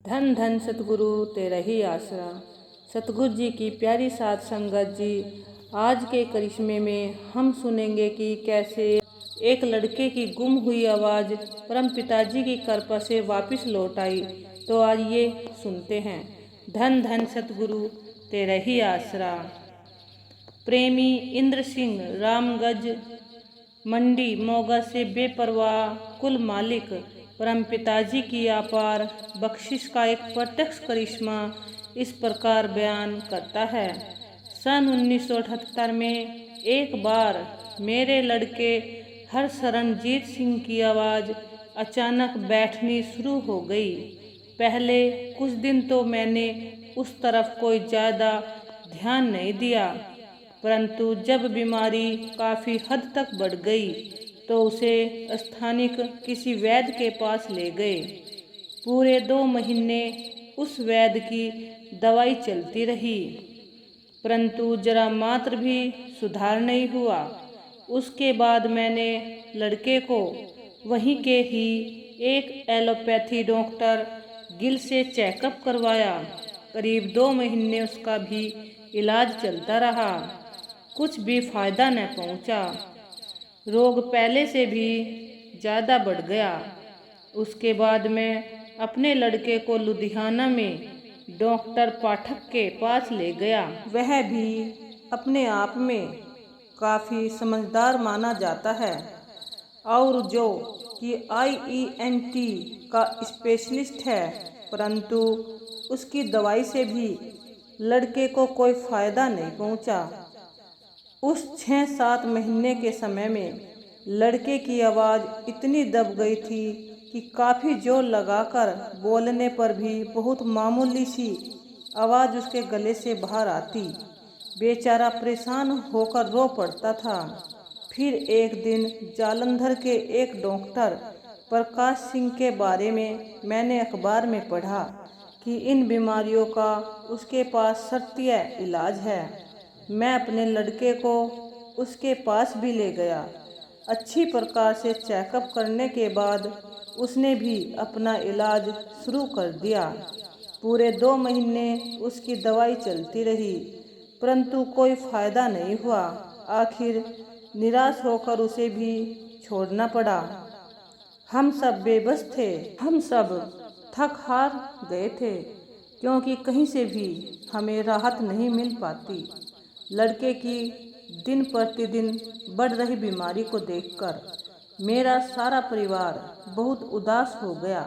धन धन सतगुरु तेरा ही आसरा। सतगुरु जी की प्यारी साध संगत जी, आज के करिश्मे में हम सुनेंगे कि कैसे एक लड़के की गुम हुई आवाज़ परम पिताजी की कृपा से वापस लौट आई। तो आइए सुनते हैं। धन धन सतगुरु तेरा ही आसरा। प्रेमी इंद्र सिंह रामगज मंडी मोगा से बेपरवाह कुल मालिक परम पिताजी की अपार बख्शिश का एक प्रत्यक्ष करिश्मा इस प्रकार बयान करता है। सन 1978 में एक बार मेरे लड़के हरशरणजीत सिंह की आवाज़ अचानक बैठनी शुरू हो गई। पहले कुछ दिन तो मैंने उस तरफ कोई ज़्यादा ध्यान नहीं दिया, परंतु जब बीमारी काफ़ी हद तक बढ़ गई तो उसे स्थानिक किसी वैद्य के पास ले गए। पूरे 2 महीने उस वैद्य की दवाई चलती रही, परंतु जरा मात्र भी सुधार नहीं हुआ। उसके बाद मैंने लड़के को वहीं के ही एक एलोपैथी डॉक्टर गिल से चेकअप करवाया। करीब 2 महीने उसका भी इलाज चलता रहा, कुछ भी फायदा न पहुंचा। रोग पहले से भी ज़्यादा बढ़ गया। उसके बाद मैं अपने लड़के को लुधियाना में डॉक्टर पाठक के पास ले गया। वह भी अपने आप में काफ़ी समझदार माना जाता है और जो कि IENT का स्पेशलिस्ट है, परंतु उसकी दवाई से भी लड़के को कोई फ़ायदा नहीं पहुंचा। उस 6-7 महीने के समय में लड़के की आवाज़ इतनी दब गई थी कि काफ़ी जोर लगाकर बोलने पर भी बहुत मामूली सी आवाज़ उसके गले से बाहर आती। बेचारा परेशान होकर रो पड़ता था। फिर एक दिन जालंधर के एक डॉक्टर प्रकाश सिंह के बारे में मैंने अखबार में पढ़ा कि इन बीमारियों का उसके पास शर्तीय इलाज है। मैं अपने लड़के को उसके पास भी ले गया। अच्छी प्रकार से चेकअप करने के बाद उसने भी अपना इलाज शुरू कर दिया। पूरे 2 महीने उसकी दवाई चलती रही, परंतु कोई फ़ायदा नहीं हुआ। आखिर निराश होकर उसे भी छोड़ना पड़ा। हम सब बेबस थे, हम सब थक हार गए थे, क्योंकि कहीं से भी हमें राहत नहीं मिल पाती। लड़के की दिन प्रतिदिन बढ़ रही बीमारी को देखकर मेरा सारा परिवार बहुत उदास हो गया।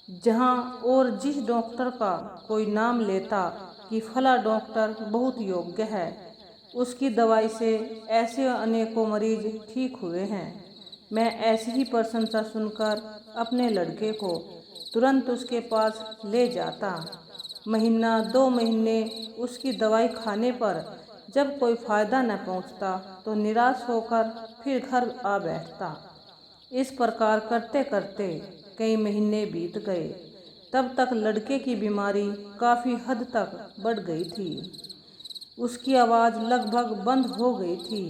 जहां और जिस डॉक्टर का कोई नाम लेता कि फला डॉक्टर बहुत योग्य है, उसकी दवाई से ऐसे अनेकों मरीज ठीक हुए हैं। मैं ऐसी ही प्रशंसा सुनकर अपने लड़के को तुरंत उसके पास ले जाता। महीना 2 महीने उसकी दवाई खाने पर जब कोई फ़ायदा न पहुंचता तो निराश होकर फिर घर आ बैठता। इस प्रकार करते करते कई महीने बीत गए। तब तक लड़के की बीमारी काफ़ी हद तक बढ़ गई थी। उसकी आवाज़ लगभग बंद हो गई थी।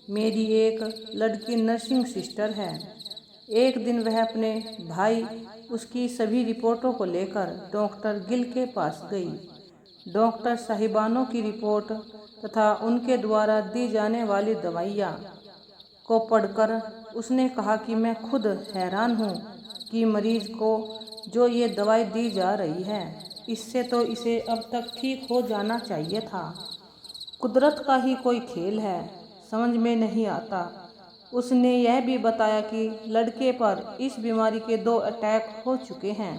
मेरी एक लड़की नर्सिंग सिस्टर है। एक दिन वह अपने भाई उसकी सभी रिपोर्टों को लेकर डॉक्टर गिल के पास गई। डॉक्टर साहिबानों की रिपोर्ट तथा उनके द्वारा दी जाने वाली दवाइयाँ को पढ़कर उसने कहा कि मैं खुद हैरान हूँ कि मरीज को जो ये दवाई दी जा रही है, इससे तो इसे अब तक ठीक हो जाना चाहिए था। कुदरत का ही कोई खेल है, समझ में नहीं आता। उसने यह भी बताया कि लड़के पर इस बीमारी के 2 अटैक हो चुके हैं।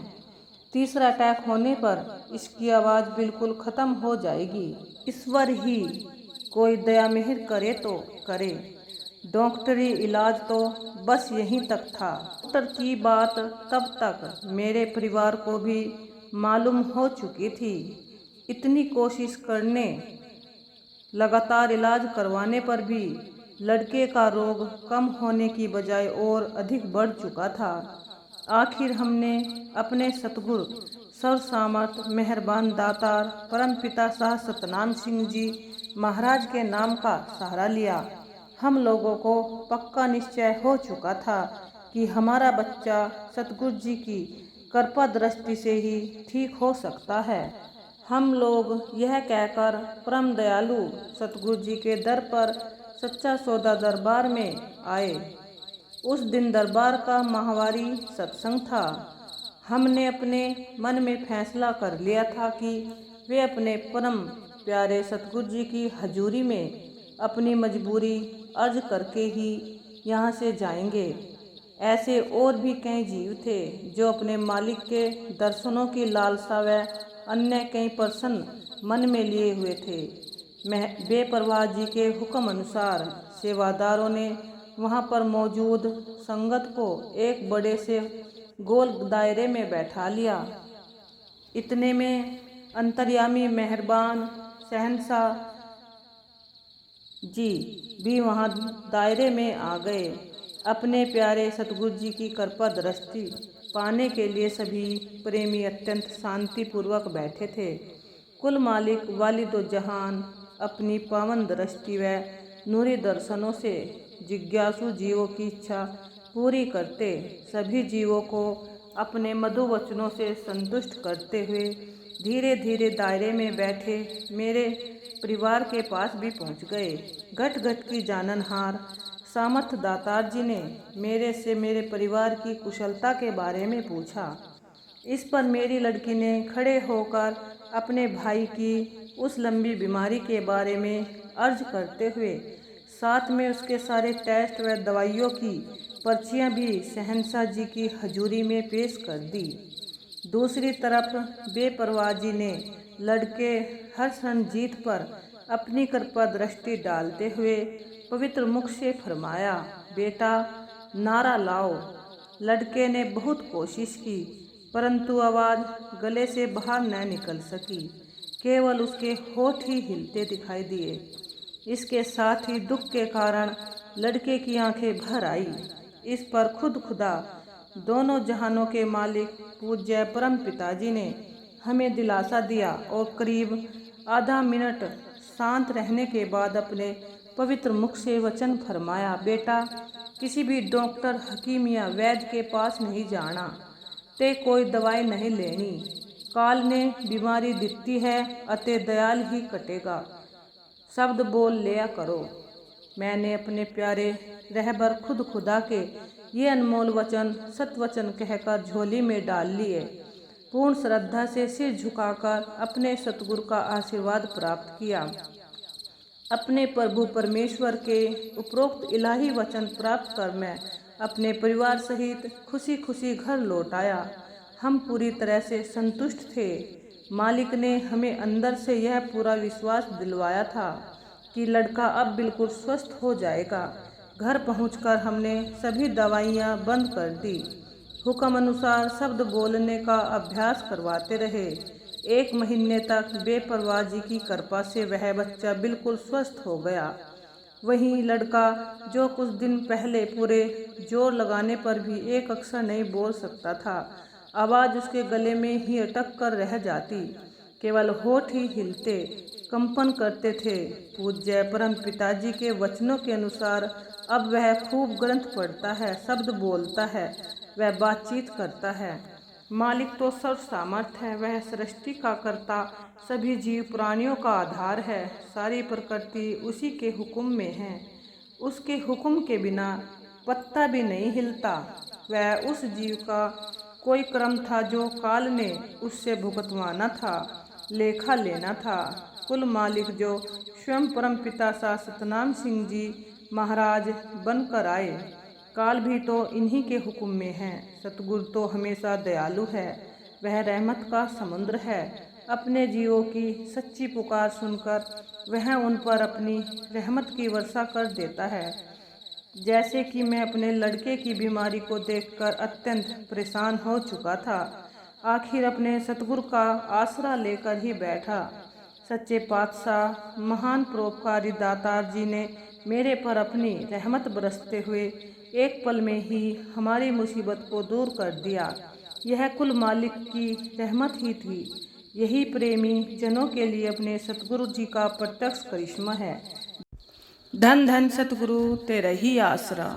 तीसरा अटैक होने पर इसकी आवाज़ बिल्कुल ख़त्म हो जाएगी। ईश्वर ही कोई दया मेहर करे तो करे। डॉक्टरी इलाज तो बस यहीं तक था। डॉक्टर की बात तब तक मेरे परिवार को भी मालूम हो चुकी थी। इतनी कोशिश करने, लगातार इलाज करवाने पर भी लड़के का रोग कम होने की बजाय और अधिक बढ़ चुका था। आखिर हमने अपने सतगुरु सर्वसामर्थ मेहरबान दातार परमपिता शाह सतनाम सिंह जी महाराज के नाम का सहारा लिया। हम लोगों को पक्का निश्चय हो चुका था कि हमारा बच्चा सतगुरु जी की कृपा दृष्टि से ही ठीक हो सकता है। हम लोग यह कहकर परम दयालु सतगुरु जी के दर पर सच्चा सौदा दरबार में आए। उस दिन दरबार का माहवारी सत्संग था। हमने अपने मन में फैसला कर लिया था कि वे अपने परम प्यारे सतगुरु जी की हजूरी में अपनी मजबूरी अर्ज करके ही यहाँ से जाएंगे। ऐसे और भी कई जीव थे जो अपने मालिक के दर्शनों की लालसा व अन्य कई प्रश्न मन में लिए हुए थे। बेपरवाह जी के हुक्म अनुसार सेवादारों ने वहाँ पर मौजूद संगत को एक बड़े से गोल दायरे में बैठा लिया। इतने में अंतर्यामी मेहरबान शहंशाह जी भी वहाँ दायरे में आ गए। अपने प्यारे सतगुरु जी की कृपा दृष्टि पाने के लिए सभी प्रेमी अत्यंत शांतिपूर्वक बैठे थे। कुल मालिक वालिदो जहान अपनी पावन दृष्टि व नूरी दर्शनों से जिज्ञासु जीवों की इच्छा पूरी करते, सभी जीवों को अपने मधु वचनों से संतुष्ट करते हुए धीरे धीरे दायरे में बैठे मेरे परिवार के पास भी पहुंच गए। घट घट की जाननहार सामर्थ दातार जी ने मेरे से मेरे परिवार की कुशलता के बारे में पूछा। इस पर मेरी लड़की ने खड़े होकर अपने भाई की उस लंबी बीमारी के बारे में अर्ज करते हुए साथ में उसके सारे टेस्ट व दवाइयों की पर्चियां भी शहंशाह जी की हजूरी में पेश कर दी। दूसरी तरफ बेपरवाह जी ने लड़के हर्षरंजीत पर अपनी कृपा दृष्टि डालते हुए पवित्र मुख से फरमाया, बेटा नारा लाओ। लड़के ने बहुत कोशिश की परंतु आवाज़ गले से बाहर न निकल सकी, केवल उसके होठ ही हिलते दिखाई दिए। इसके साथ ही दुख के कारण लड़के की आंखें भर आई। इस पर खुद खुदा दोनों जहानों के मालिक पूज्य परम पिताजी ने हमें दिलासा दिया और करीब आधा मिनट शांत रहने के बाद अपने पवित्र मुख से वचन फरमाया, बेटा किसी भी डॉक्टर हकीम या वैद्य के पास नहीं जाना, ते कोई दवाई नहीं लेनी। काल ने बीमारी दिती है अते दयाल ही कटेगा, शब्द बोल लिया करो। मैंने अपने प्यारे रहबर खुद खुदा के ये अनमोल वचन सतवचन कहकर झोली में डाल लिए। पूर्ण श्रद्धा से सिर झुकाकर अपने सतगुरु का आशीर्वाद प्राप्त किया। अपने प्रभु परमेश्वर के उपरोक्त इलाही वचन प्राप्त कर मैं अपने परिवार सहित खुशी खुशी घर लौट आया। हम पूरी तरह से संतुष्ट थे। मालिक ने हमें अंदर से यह पूरा विश्वास दिलवाया था कि लड़का अब बिल्कुल स्वस्थ हो जाएगा। घर पहुंचकर हमने सभी दवाइयां बंद कर दी। हुक्म अनुसार शब्द बोलने का अभ्यास करवाते रहे। 1 महीने तक बेपरवाह जी की कृपा से वह बच्चा बिल्कुल स्वस्थ हो गया। वहीं लड़का जो कुछ दिन पहले पूरे जोर लगाने पर भी एक अक्षर नहीं बोल सकता था, आवाज़ उसके गले में ही अटक कर रह जाती, केवल होठ ही हिलते कंपन करते थे। पूज्य परम पिताजी के वचनों के अनुसार अब वह खूब ग्रंथ पढ़ता है, शब्द बोलता है, वह बातचीत करता है। मालिक तो सर्व सामर्थ है, वह सृष्टि का कर्ता, सभी जीव प्राणियों का आधार है। सारी प्रकृति उसी के हुक्म में है। उसके हुक्म के बिना पत्ता भी नहीं हिलता। वह उस जीव का कोई कर्म था जो काल ने उससे भुगतवाना था, लेखा लेना था। कुल मालिक जो स्वयं परम पिता सा सतनाम सिंह जी महाराज बनकर आए, काल भी तो इन्हीं के हुक्म में है। सतगुरु तो हमेशा दयालु है, वह रहमत का समुद्र है। अपने जीवों की सच्ची पुकार सुनकर वह उन पर अपनी रहमत की वर्षा कर देता है। जैसे कि मैं अपने लड़के की बीमारी को देखकर अत्यंत परेशान हो चुका था, आखिर अपने सतगुरु का आसरा लेकर ही बैठा। सच्चे पातशाह महान परोपकारी दातार जी ने मेरे पर अपनी रहमत बरसते हुए एक पल में ही हमारी मुसीबत को दूर कर दिया। यह कुल मालिक की रहमत ही थी। यही प्रेमी जनों के लिए अपने सतगुरु जी का प्रत्यक्ष करिश्मा है। धन धन सतगुरु तेरा ही आसरा।